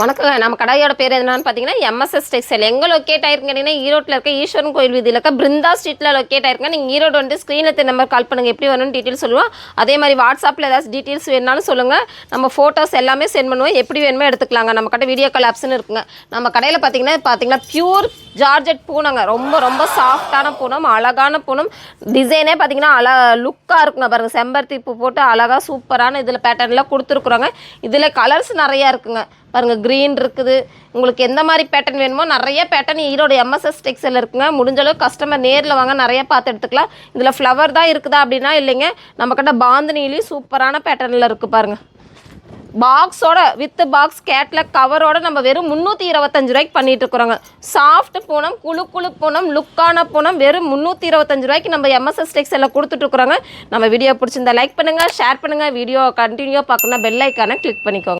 வணக்கங்க. நம்ம கடையோட பேர் என்னன்னு பார்த்தீங்கன்னா எம்எஸ்எஸ் டெக்ஸ்டைல். எங்கே லொக்கேட் ஆயிருக்கீங்கன்னா ஈரோட்டில் இருக்க ஈஸ்வரன் கோயில் வீதியில் இருக்க பிருந்தா ஸ்ட்ரீட்டில் லொக்கேட் ஆயிருங்க. நீங்கள் ஈரோடு வந்து ஸ்க்ரீனில் நம்பர் கால் பண்ணுங்கள். எப்படி வேணும்னு டீட்டெயில்ஸ் சொல்லுவோம். அதே மாதிரி வாட்ஸ்அப்பில் ஏதாச்சும் டீட்டெயில்ஸ் வேணுனாலும் சொல்லுங்கள். நம்ம ஃபோட்டோஸ் எல்லாமே சென்ட் பண்ணுவோம். எப்படி வேணுமோ எடுத்துக்கலாங்க. நம்ம கடை வீடியோ கால் ஆப்ஷன் இருக்குங்க. நம்ம கடையில் பார்த்தீங்கன்னா பியூர் ஜார்ஜெட் பூனங்க. ரொம்ப ரொம்ப சாஃப்டான பூனம், அழகான பூனம். டிசைனே பார்த்தீங்கன்னா லுக்காக இருக்குங்க. பாருங்கள், செம்பருத்தி பூ போட்டு அழகாக சூப்பரான இதில் பேட்டர்னில் கொடுத்துருக்குறோங்க. இதில் கலர்ஸ் நிறையா இருக்குங்க. பாருங்கள், க்ரீன் இருக்குது. உங்களுக்கு எந்த மாதிரி பேட்டர்ன் வேணுமோ நிறைய பேட்டர்ன் ஈரோடு எம்எஸ்எஸ் டெக்ஸ்டைல் இருக்குங்க. முடிஞ்சளவு கஸ்டமர் நேரில் வாங்க, நிறைய பார்த்து எடுத்துக்கலாம். இதில் ஃப்ளவர் தான் இருக்குதா அப்படின்னா இல்லைங்க. நம்மக்கிட்ட பாந்தினிலையும் சூப்பரான பேட்டர்னில் இருக்குது பாருங்கள். பாக்ஸோட வித் பாக்ஸ் கேட்லாக் கவரோட நம்ம வெறும் 325 ரூபாய்க்கு பண்ணிட்டு இருக்கிறோங்க. சாஃப்ட் பூனம், குழு பூனம், லுக்கான பூனம் வெறும் 325 ரூபாய்க்கு நம்ம எம்எஸ்எஸ் டெக்ஸ்டைலில் கொடுத்துட்டு இருக்கிறோங்க. நம்ம வீடியோ பிடிச்சிருந்தா லைக் பண்ணுங்கள், ஷேர் பண்ணுங்கள். வீடியோ கண்டினியூ பார்க்கணுன்னா பெல் ஐக்கானை கிளிக் பண்ணிக்கோங்க.